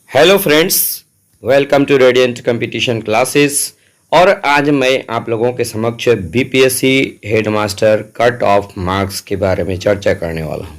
Hello friends, welcome to radiant competition classes. और आज मैं आप लोगों के समक्ष BPSC headmaster cut off marks के बारे में चर्चा करने वाला हूं।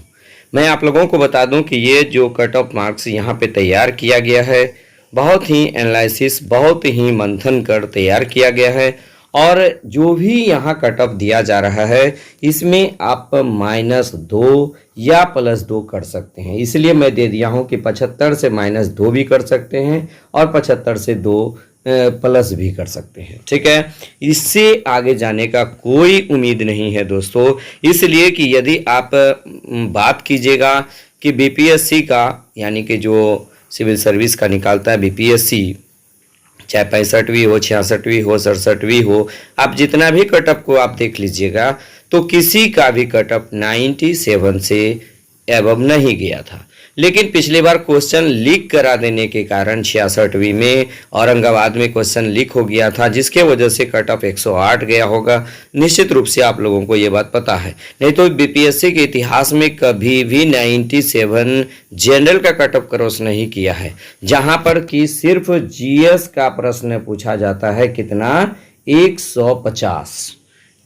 मैं आप लोगों को बता दूं कि ये जो कट ऑफ मार्क्स यहाँ पे तैयार किया गया है, बहुत ही एनालिसिस, बहुत ही मंथन कर तैयार किया गया है। और जो भी यहाँ कट ऑफ दिया जा रहा है इसमें आप -2 या +2 कर सकते हैं, इसलिए मैं दे दिया हूँ कि 75 से -2 भी कर सकते हैं और 75 से 2 प्लस भी कर सकते हैं। ठीक है, इससे आगे जाने का कोई उम्मीद नहीं है दोस्तों। इसलिए कि यदि आप बात कीजिएगा कि बीपीएससी का, यानी कि जो सिविल सर्विस का निकालता है बीपीएससी, चाहे 65वीं हो, 66वीं हो, 67वीं हो, आप जितना भी कटअप को आप देख लीजिएगा तो किसी का भी कटअप 97 से एबव नहीं गया था। लेकिन पिछली बार क्वेश्चन लीक करा देने के कारण 66वीं में औरंगाबाद में क्वेश्चन लीक हो गया था, जिसके वजह से कट ऑफ 108 गया होगा। निश्चित रूप से आप लोगों को ये बात पता है, नहीं तो बीपीएससी के इतिहास में कभी भी 97 जनरल का कट ऑफ क्रॉस नहीं किया है, जहां पर कि सिर्फ जीएस का प्रश्न पूछा जाता है कितना, 150।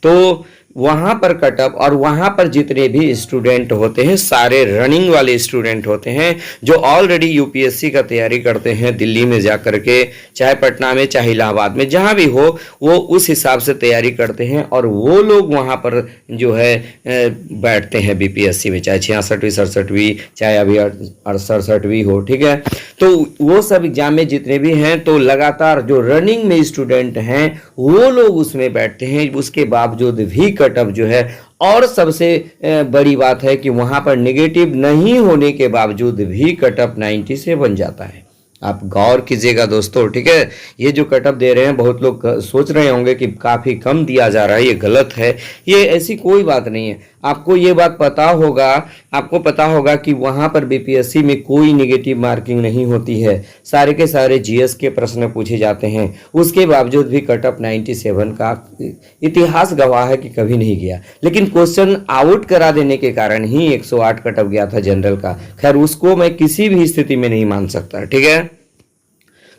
तो वहाँ पर कटअप और वहाँ पर जितने भी स्टूडेंट होते हैं, सारे रनिंग वाले स्टूडेंट होते हैं जो ऑलरेडी यूपीएससी का तैयारी करते हैं दिल्ली में जा कर के, चाहे पटना में, चाहे इलाहाबाद में, जहाँ भी हो, वो उस हिसाब से तैयारी करते हैं और वो लोग वहाँ पर जो है बैठते हैं बीपीएससी में, चाहे 66वीं 67वीं, चाहे अभी 67वीं हो। ठीक है, तो वो सब एग्जाम में जितने भी हैं, तो लगातार जो रनिंग में स्टूडेंट हैं वो लोग उसमें बैठते हैं। उसके बावजूद भी कटअप जो है, और सबसे बड़ी बात है कि वहां पर नेगेटिव नहीं होने के बावजूद भी कटअप 90 से बन जाता है। आप गौर कीजिएगा दोस्तों। ठीक है, ये जो कटअप दे रहे हैं, बहुत लोग सोच रहे होंगे कि काफ़ी कम दिया जा रहा है, ये गलत है। ये ऐसी कोई बात नहीं है। आपको ये बात पता होगा, आपको पता होगा कि वहाँ पर बीपीएससी में कोई नेगेटिव मार्किंग नहीं होती है, सारे के सारे जीएस के प्रश्न पूछे जाते हैं। उसके बावजूद भी कटअप 97 का इतिहास गवाह है कि कभी नहीं गया। लेकिन क्वेश्चन आउट करा देने के कारण ही 108 कटअप गया था जनरल का। खैर, उसको मैं किसी भी स्थिति में नहीं मान सकता। ठीक है,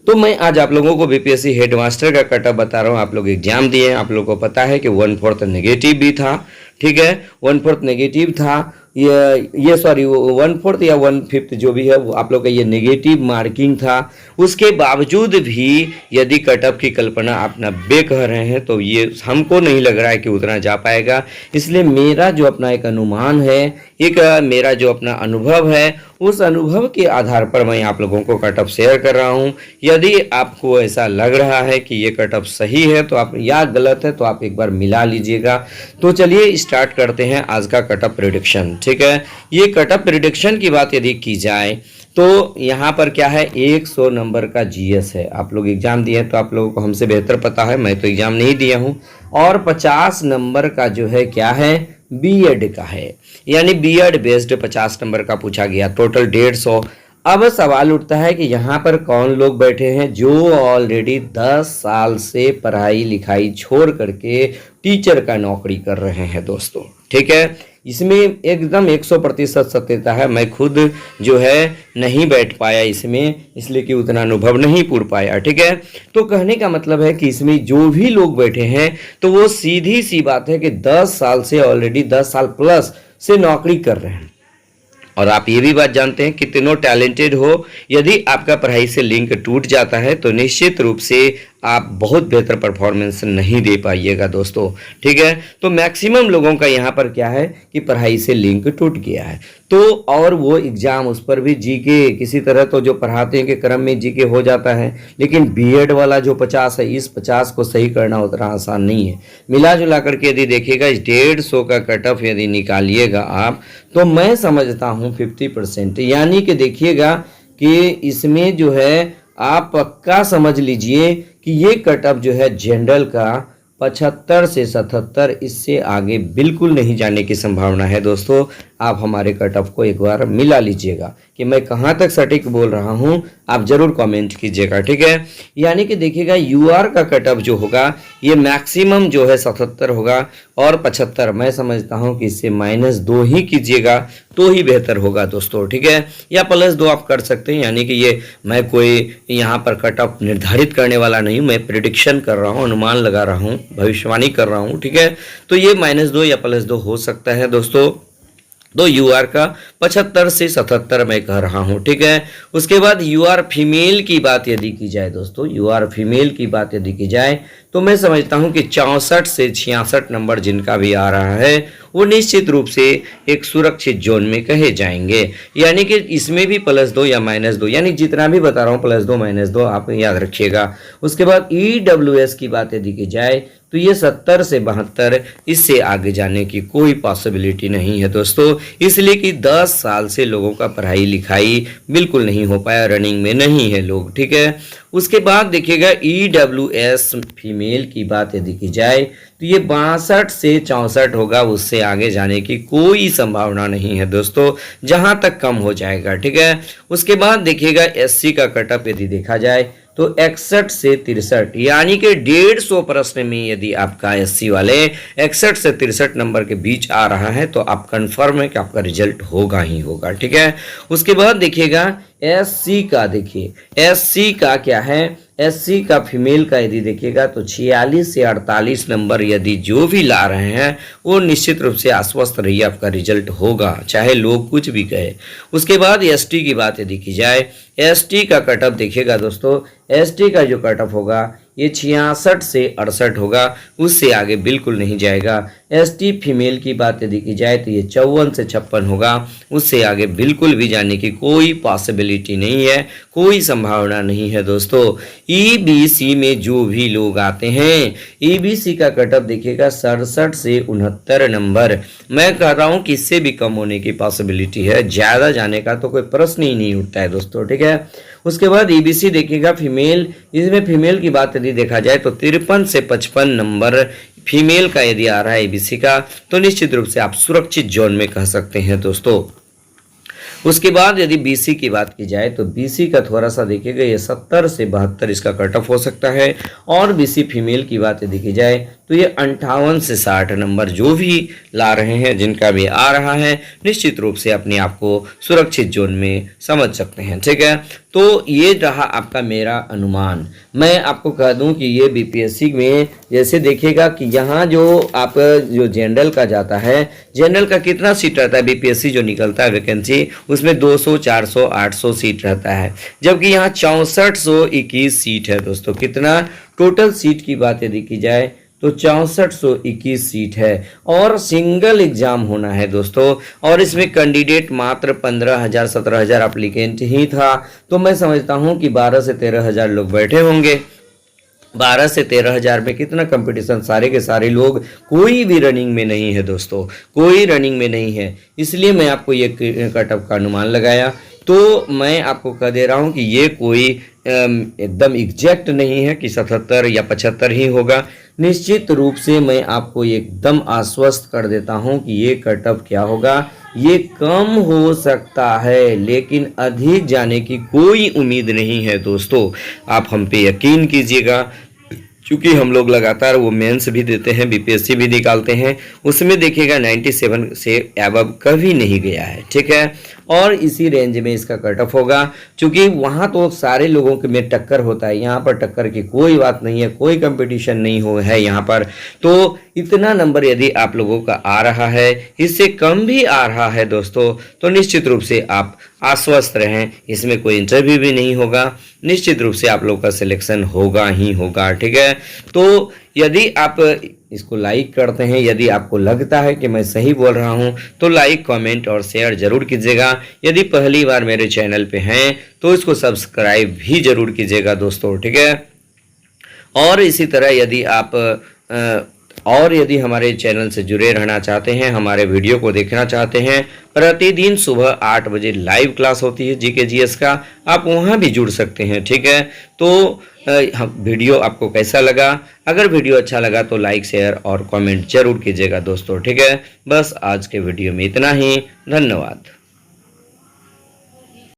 तो मैं आज आप लोगों को बीपीएससी हेडमास्टर का कटअप बता रहा हूँ। आप लोग एग्जाम दिए हैं, आप लोगों को पता है कि 1/4 नेगेटिव भी था। ठीक है, 1/4 नेगेटिव था, ये सॉरी 1/4 या 1/5 जो भी है, वो आप लोग का ये नेगेटिव मार्किंग था। उसके बावजूद भी यदि कटअप की कल्पना आप 90 कह रहे हैं, तो ये हमको नहीं लग रहा है कि उतना जा पाएगा। इसलिए मेरा जो अपना एक अनुमान है, एक मेरा जो अपना अनुभव है, उस अनुभव के आधार पर मैं आप लोगों को कटअप शेयर कर रहा हूं। यदि आपको ऐसा लग रहा है कि ये कटअप सही है तो आप, या गलत है तो आप एक बार मिला लीजिएगा। तो चलिए स्टार्ट करते हैं आज का कटअप प्रेडिक्शन। ठीक है, ये कटअप प्रेडिक्शन की बात यदि की जाए तो यहाँ पर क्या है, 100 नंबर का जीएस है। आप लोग एग्जाम दिए हैं तो आप लोगों को हमसे बेहतर पता है, मैं तो एग्जाम नहीं दिया हूँ। और 50 नंबर का जो है क्या है, बीएड का है, यानी बीएड बेस्ड 50 नंबर का पूछा गया, टोटल 150। अब सवाल उठता है कि यहाँ पर कौन लोग बैठे हैं जो ऑलरेडी 10 साल से पढ़ाई लिखाई छोड़ करके टीचर का नौकरी कर रहे हैं दोस्तों। ठीक है, इसमें एकदम 100% सत्यता है। मैं खुद जो है नहीं बैठ पाया इसमें, इसलिए कि उतना अनुभव नहीं पूर पाया। ठीक है, तो कहने का मतलब है कि इसमें जो भी लोग बैठे हैं, तो वो सीधी सी बात है कि 10 साल से, ऑलरेडी 10 साल प्लस से नौकरी कर रहे हैं। और आप ये भी बात जानते हैं, कितनों टैलेंटेड हो, यदि आपका पढ़ाई से लिंक टूट जाता है तो निश्चित रूप से आप बहुत बेहतर परफॉर्मेंस नहीं दे पाइएगा दोस्तों। ठीक है, तो मैक्सिमम लोगों का यहाँ पर क्या है कि पढ़ाई से लिंक टूट गया है, तो और वो एग्जाम, उस पर भी जीके किसी तरह तो जो पढ़ाते हैं के क्रम में जीके हो जाता है। लेकिन बीएड वाला जो 50 है, इस 50 को सही करना उतना आसान नहीं है। मिला जुला करके यदि देखिएगा, 150 का कटअप यदि निकालिएगा आप, तो मैं समझता हूँ 50%, यानी कि देखिएगा कि इसमें जो है आप पक्का समझ लीजिए कि ये कटअप जो है जनरल का 75 से 77, इससे आगे बिल्कुल नहीं जाने की संभावना है दोस्तों। आप हमारे कट ऑफ को एक बार मिला लीजिएगा कि मैं कहाँ तक सटीक बोल रहा हूँ, आप जरूर कमेंट कीजिएगा, ठीक है। यानी कि देखिएगा यूआर का कट ऑफ जो होगा ये मैक्सिमम जो है 77 होगा और 75 मैं समझता हूँ कि इससे -2 ही कीजिएगा तो ही बेहतर होगा दोस्तों, ठीक है, या +2 आप कर सकते हैं। यानी कि ये मैं कोई यहाँ पर कट ऑफ निर्धारित करने वाला नहीं हूँ, मैं प्रिडिक्शन कर रहा हूँ, अनुमान लगा रहा हूँ, भविष्यवाणी कर रहा हूँ, ठीक है। तो ये -2 या +2 हो सकता है दोस्तों। तो यूआर का 75 से 77 मैं कह रहा हूं, ठीक है। उसके बाद यूआर फीमेल की बात यदि की जाए दोस्तों, यूआर फीमेल की बात यदि की जाए तो मैं समझता हूं कि 64 से 66 नंबर जिनका भी आ रहा है वो निश्चित रूप से एक सुरक्षित जोन में कहे जाएंगे। यानी कि इसमें भी +2 या -2, यानी जितना भी बता रहा हूँ +2 -2 आप याद रखिएगा। उसके बाद EWS की बात यदि की जाए तो ये 70 से 72, इससे आगे जाने की कोई पॉसिबिलिटी नहीं है दोस्तों, इसलिए कि 10 साल से लोगों का पढ़ाई लिखाई बिल्कुल नहीं हो पाया, रनिंग में नहीं है लोग, ठीक है। उसके बाद देखिएगा EWS फीमेल की बात यदि की जाए तो ये 62 से 64 होगा, उससे आगे जाने की कोई संभावना नहीं है दोस्तों, जहां तक कम हो जाएगा, ठीक है। उसके बाद देखिएगा SC का कटअप यदि देखा जाए तो 61 से 63, यानी कि 150 प्रश्न में यदि आपका SC वाले 61 से 63 नंबर के बीच आ रहा है तो आप कंफर्म है कि आपका रिजल्ट होगा ही होगा, ठीक है। उसके बाद देखिएगा SC का, देखिए SC का क्या है, SC का फीमेल का यदि देखिएगा तो 46 से 48 नंबर यदि जो भी ला रहे हैं वो निश्चित रूप से आश्वस्त रहिए, आपका रिजल्ट होगा चाहे लोग कुछ भी कहे। उसके बाद ST की बात यदि की जाए, ST का कटअप देखिएगा दोस्तों, ST का जो कटअप होगा ये 66 से 68 होगा, उससे आगे बिल्कुल नहीं जाएगा। ST फीमेल की बात यदि की जाए तो ये 54 से 56 होगा, उससे आगे बिल्कुल भी जाने की कोई पॉसिबिलिटी नहीं है, कोई संभावना नहीं है दोस्तों। EBC में जो भी लोग आते हैं, EBC का कटअप देखिएगा 67 से 69 नंबर, मैं कह रहा हूँ कि इससे भी कम होने की पॉसिबिलिटी है, ज़्यादा जाने का तो कोई प्रश्न ही नहीं उठता है दोस्तों, ठीक है। उसके बाद EBC देखिएगा फीमेल, इसमें फीमेल की बात यदि देखा जाए तो 53 से 55 नंबर फीमेल का यदि आ रहा है EBC का तो निश्चित रूप से आप सुरक्षित जोन में कह सकते हैं दोस्तों। उसके बाद यदि BC की बात की जाए तो BC का थोड़ा सा देखिएगा ये 70 से 72 इसका कट ऑफ हो सकता है, और BC फीमेल की बात यदि की जाए तो ये 58 से 60 नंबर जो भी ला रहे हैं, जिनका भी आ रहा है, निश्चित रूप से अपने आप को सुरक्षित जोन में समझ सकते हैं, ठीक है। तो ये रहा आपका मेरा अनुमान। मैं आपको कह दूं कि ये BPSC में जैसे देखिएगा कि यहाँ जो आप जो जनरल का जाता है, जनरल का कितना सीट रहता है, BPSC जो निकलता है वैकेंसी उसमें 200, 400, 800 सीट रहता है, जबकि यहाँ 6421 सीट है दोस्तों। कितना टोटल सीट की बात यदि की जाए तो 6421 सीट है, और सिंगल एग्जाम होना है दोस्तों, और इसमें कैंडिडेट मात्र 15,000 17,000 एप्लीकेंट ही था। तो मैं समझता हूं कि 12 से 13,000 लोग बैठे होंगे। 12 से 13,000 में कितना कंपटीशन, सारे के सारे लोग कोई भी रनिंग में नहीं है दोस्तों, कोई रनिंग में नहीं है, इसलिए मैं आपको ये कटअप का अनुमान लगाया। तो मैं आपको कह दे रहा हूँ कि ये कोई एकदम एग्जैक्ट नहीं है कि 77 या 75 ही होगा। निश्चित रूप से मैं आपको एकदम आश्वस्त कर देता हूँ कि ये कटअप क्या होगा, ये कम हो सकता है, लेकिन अधिक जाने की कोई उम्मीद नहीं है दोस्तों। आप हम पे यकीन कीजिएगा, क्योंकि हम लोग लगातार वो मेंस भी देते हैं, BPSC भी निकालते हैं, उसमें देखिएगा 97 से एबव कभी नहीं गया है, ठीक है। और इसी रेंज में इसका कट ऑफ होगा, क्योंकि वहाँ तो सारे लोगों के में टक्कर होता है, यहाँ पर टक्कर की कोई बात नहीं है, कोई कंपटीशन नहीं हो है यहाँ पर। तो इतना नंबर यदि आप लोगों का आ रहा है, इससे कम भी आ रहा है दोस्तों, तो निश्चित रूप से आप आश्वस्त रहें, इसमें कोई इंटरव्यू भी नहीं होगा, निश्चित रूप से आप लोग का सिलेक्शन होगा ही होगा, ठीक है। तो यदि आप इसको लाइक करते हैं, यदि आपको लगता है कि मैं सही बोल रहा हूं, तो लाइक, कमेंट और शेयर जरूर कीजिएगा। यदि पहली बार मेरे चैनल पे हैं तो इसको सब्सक्राइब भी जरूर कीजिएगा दोस्तों, ठीक है। और इसी तरह यदि हमारे चैनल से जुड़े रहना चाहते हैं, हमारे वीडियो को देखना चाहते हैं, प्रतिदिन सुबह 8 बजे लाइव क्लास होती है जीके जीएस का, आप वहाँ भी जुड़ सकते हैं। ठीक है, तो वीडियो आपको कैसा लगा? अगर वीडियो अच्छा लगा तो लाइक शेयर और कमेंट जरूर कीजिएगा दोस्तों। ठीक है, बस आज के वीडियो में इतना ही। धन्यवाद।